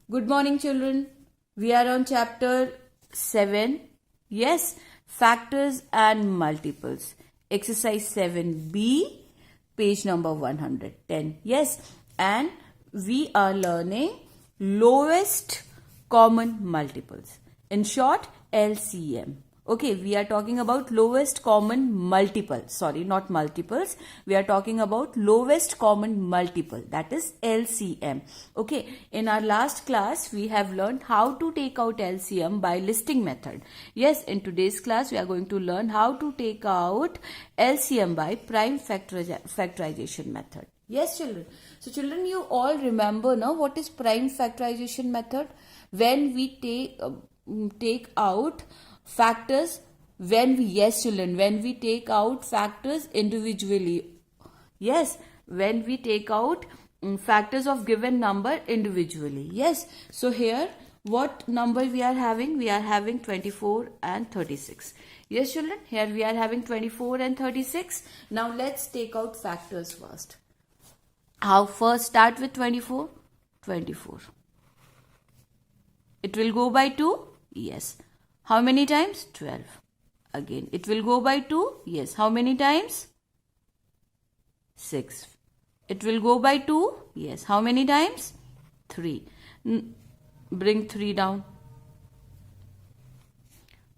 Good morning, children. We are on chapter 7. Yes, factors and multiples. Exercise 7B, page number 110. Yes, and we are learning lowest common multiples. In short, LCM. Okay, we are talking about lowest common multiple. Sorry, not multiples. We are talking about lowest common multiple. That is LCM. Okay, in our last class, we have learned how to take out LCM by listing method. Yes, in today's class, we are going to learn how to take out LCM by prime factorization method. Yes, children. So, children, you all remember now what is prime factorization method? When we take out factors, when we take out factors individually. Yes, when we take out factors of given number individually. Yes, so here what number we are having? We are having 24 and 36. Yes, children, here we are having 24 and 36. Now let's take out factors first. How? First start with 24. 24. It will go by 2? Yes. How many times? 12. Again, it will go by 2? Yes. How many times? 6. It will go by 2? Yes. How many times? 3. Bring 3 down.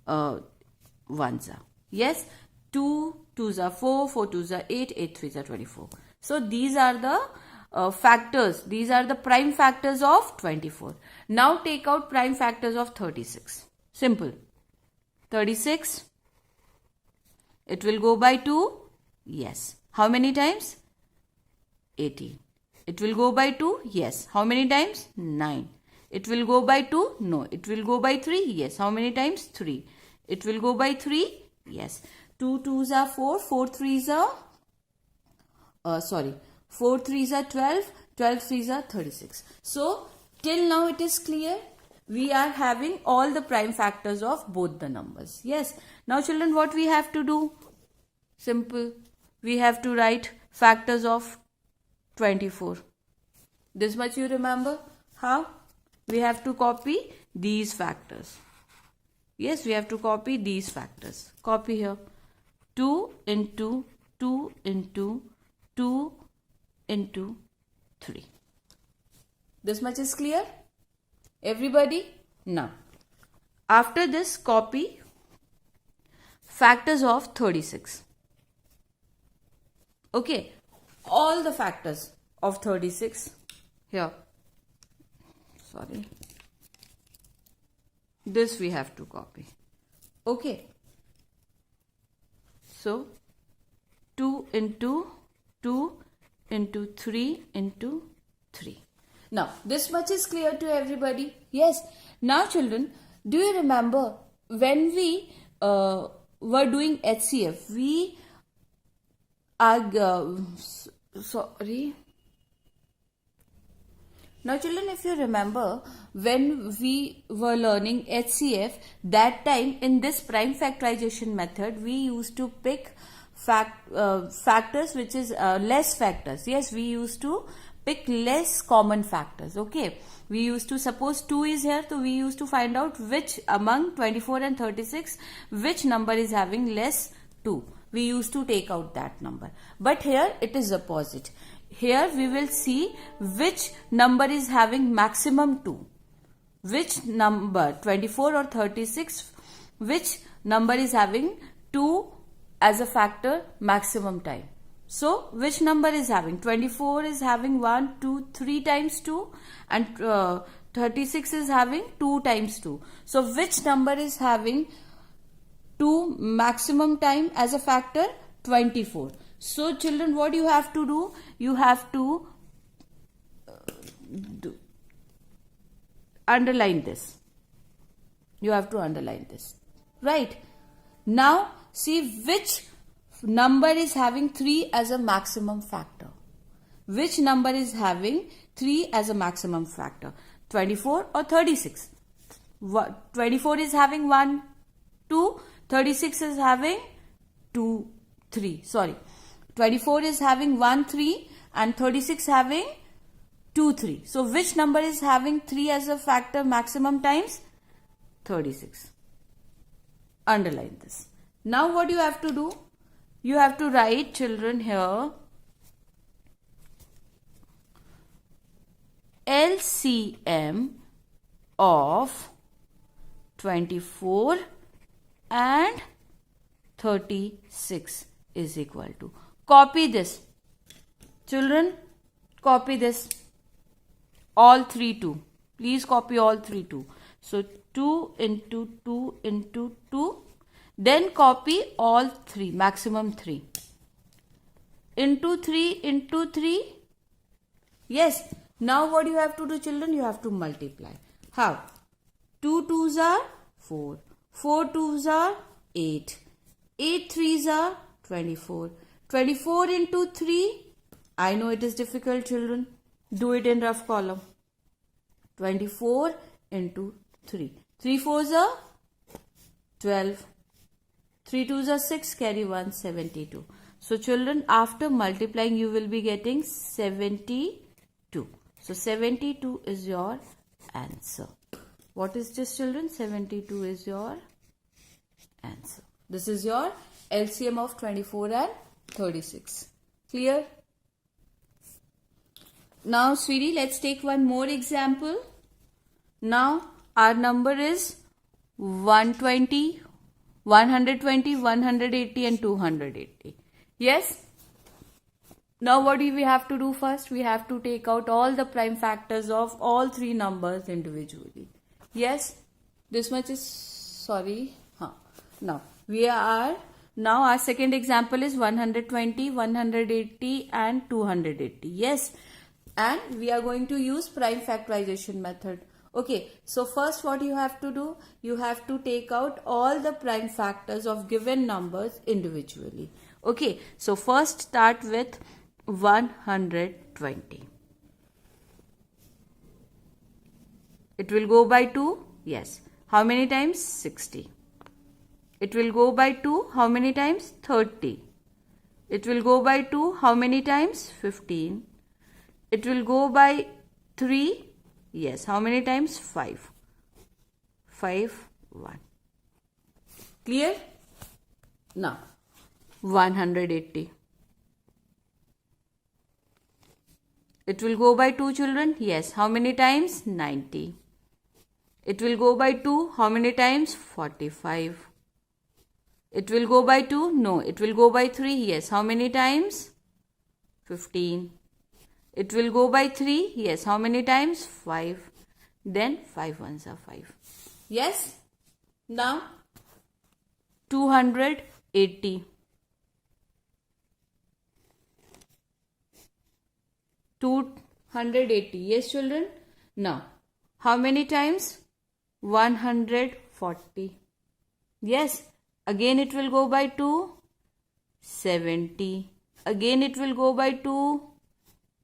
Ones are. Yes. 2 2s are 4, 4 2s are 8, 8 3s are 24. So these are the factors. These are the prime factors of 24. Now take out prime factors of 36. Simple. 36. It will go by 2. Yes. How many times? 18. It will go by 2. Yes. How many times? 9. It will go by 2. No. It will go by 3. Yes. How many times? 3. It will go by 3. Yes. 2 2s are 4. 4 3s are 4 3s are 12. 12 3s are 36. So till now it is clear. We are having all the prime factors of both the numbers. Yes. Now children, what we have to do? Simple. We have to write factors of 24. This much you remember? How? We have to copy these factors. Yes, we have to copy these factors. Copy here. 2 into 2 into 2 into 3. This much is clear? Everybody? Now, after this, copy factors of 36. Okay, all the factors of 36 here. Sorry. This we have to copy. Okay. So, 2 into 2 into 3 into 3. Now, this much is clear to everybody. Yes. Now, children, do you remember when we were doing HCF, we are, sorry. Now, children, if you remember, when we were learning HCF, that time in this prime factorization method, we used to pick factors which is less factors. Yes, we used to pick less common factors. Okay, we used to, suppose 2 is here, so we used to find out which among 24 and 36 which number is having less 2. We used to take out that number. But here it is opposite. Here we will see which number is having maximum 2. Which number, 24 or 36, which number is having 2 as a factor maximum time. So, which number is having? 24 is having 1, 2, 3 times 2 and 36 is having 2 times 2. So, which number is having 2 maximum time as a factor? 24. So, children, what you have to do? You have to underline this. You have to underline this. Right. Now, see which number is having 3 as a maximum factor. Which number is having 3 as a maximum factor? 24 or 36? 24 is having 1, 2. 36 is having 2, 3. Sorry. 24 is having 1, 3 and 36 having 2, 3. So which number is having 3 as a factor maximum times? 36. Underline this. Now what you have to do? You have to write, children, here LCM of 24 and 36 is equal to. Copy this. Children, copy this. All 3 2. Please copy all 3 2. So 2 into 2 into 2. Then copy all 3, maximum 3. Into 3 into 3. Yes. Now what you have to do, children? You have to multiply. How? 2 2s are 4. 4 2s are 8. 8 3s are 24. 24 into 3. I know it is difficult, children. Do it in rough column. 24 into 3. 3 4s are 12. 3 2s are 6. Carry 1, 72. So children, after multiplying, you will be getting 72. So 72 is your answer. What is this, children? 72 is your answer. This is your LCM of 24 and 36. Clear? Now, sweetie, let's take one more example. Now, our number is 120, 120, 180 and 280. Yes? Now, what do we have to do first? We have to take out all the prime factors of all 3 numbers individually. Yes? This much is, sorry. Now, our second example is 120, 180 and 280. Yes? And we are going to use prime factorization method. Okay, so first what you have to do? You have to take out all the prime factors of given numbers individually. Okay, so first start with 120. It will go by 2? Yes. How many times? 60. It will go by 2. How many times? 30. It will go by 2. How many times? 15. It will go by 3. Yes. How many times? 5. 5, 1. Clear? Now, 180. It will go by 2, children? Yes. How many times? 90. It will go by 2. How many times? 45. It will go by 2? No. It will go by 3? Yes. How many times? 15. It will go by 3? Yes. How many times? 5. Then 5 ones are 5. Yes? Now, 280. 280. Yes, children? Now, how many times? 140. Yes. Again it will go by 2. 70. Again it will go by 2.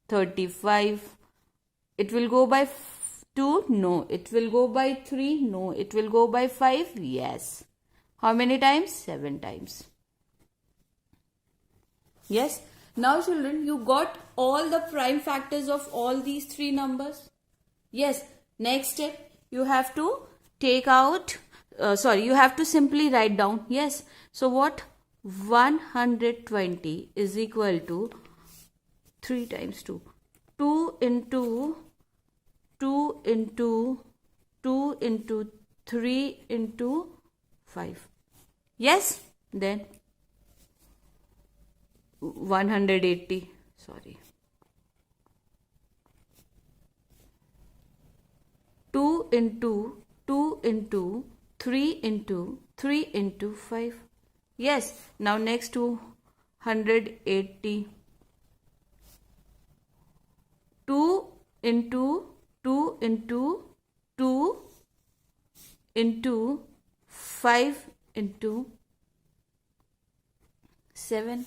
35. It will go by 2. No. It will go by 3. No. It will go by 5. Yes. How many times? 7 times. Yes. Now children, you got all the prime factors of all these 3 numbers. Yes. Next step, you have to take out, you have to simply write down. Yes. So what? 120 is equal to 3 times 2. 2 into 2 into 2 into 3 into 5. Yes. Then 180. Sorry. 2 into 2 into 3 into 3 into 5. Yes. Now next to 180. 2 into 2 into 2 into 5 into 7.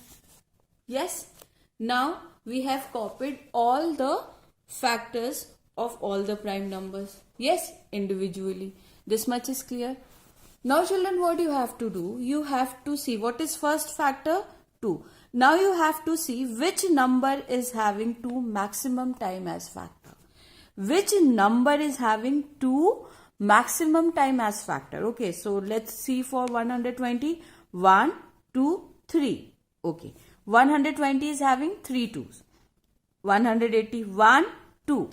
Yes. Now we have copied all the factors of all the prime numbers. Yes, individually. This much is clear. Now children, what you have to do? You have to see what is first factor? 2. Now you have to see which number is having 2 maximum time as factor. which number is having 2 maximum time as factor. Okay, so let's see for 120. 1, 2, 3. Okay, 120 is having 3 2s. 180, 1, 2.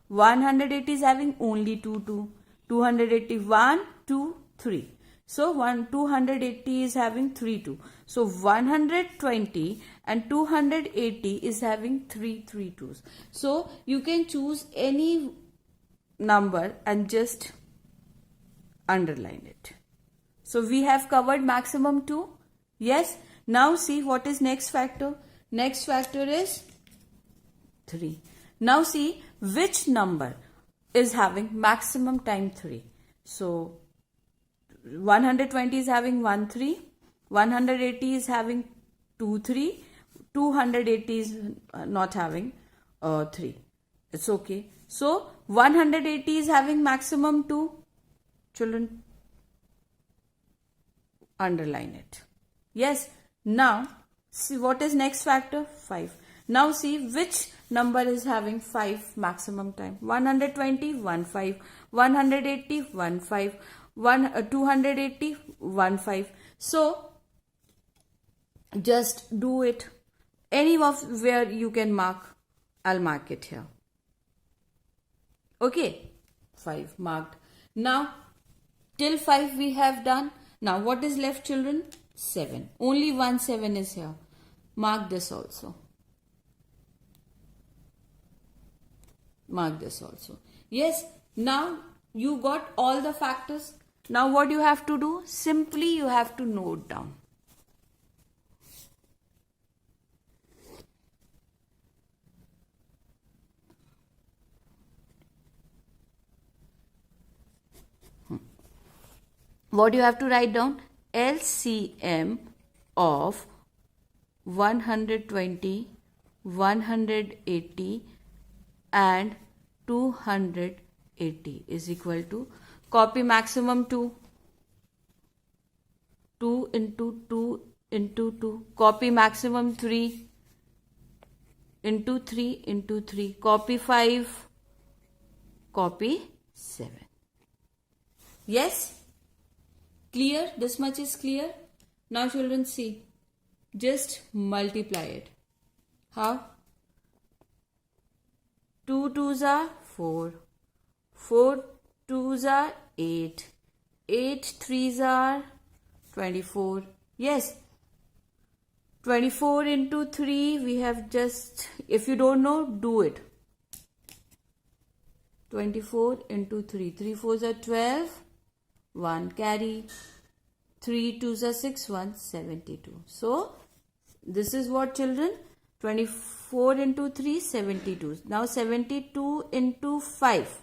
180 is having only 2 2. 280, 1, 2, 3. So 280 is having 3 2. So 120 and 280 is having 3 3 2s. So you can choose any number and just underline it. So we have covered maximum 2. Yes. Now see what is next factor. Next factor is 3. Now see which number is having maximum time 3. So 120 is having 1 3. 180 is having 2 3. 280 is not having 3. It's okay. So 180 is having maximum 2. Children, underline it. Yes. Now see what is next factor. 5. Now see which number is having 5 maximum time. 120 1 5. 180 1 5. 280 1 5. So just do it. Any of where you can mark, I'll mark it here. Okay, 5 marked. Now till 5 we have done. Now what is left, children? 7. Only 1 7 is here. Mark this also. Mark this also. Yes, now you got all the factors. Now what you have to do? Simply you have to note down. What you have to write down? LCM of 120, 180 and 280 is equal to, copy maximum 2. 2 into 2 into 2. Copy maximum 3 into 3 into 3. Copy 5. Copy 7. Yes? Clear? This much is clear? Now children see. Just multiply it. How? 2 2s are 4. 4 2s are 8. 8 3s are 24. Yes. 24 into 3 we have just, if you don't know, do it. 24 into 3. 3 4s are 12. 1 carry. 3 2s are 6. 1 72. So this is what, children? 24 into 3 72. Now 72 into 5.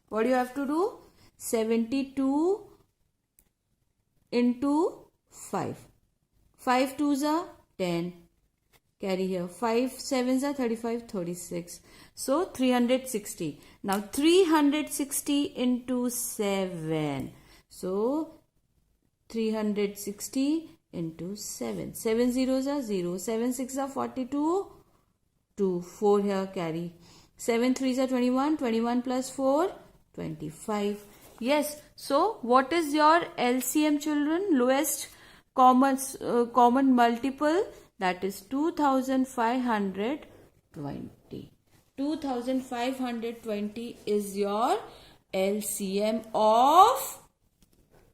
What do you have to do? 72 into 5. 5 2s are 10. Carry here. 5 7s are 35, 36. So 360. Now 360 into 7. So 360 into 7. 7 zeros are 0. 7 6 are 42. 2. 4 here carry. 7 3s are 21. 21 plus 4. 25. Yes. So what is your LCM, children? Lowest common multiple, that is 2520. 2520 is your LCM of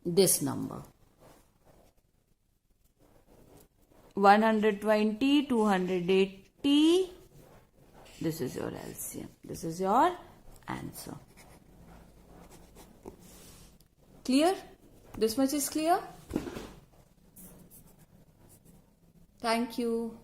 this number. 120, 280. This is your LCM. This is your answer. Clear? This much is clear? Thank you.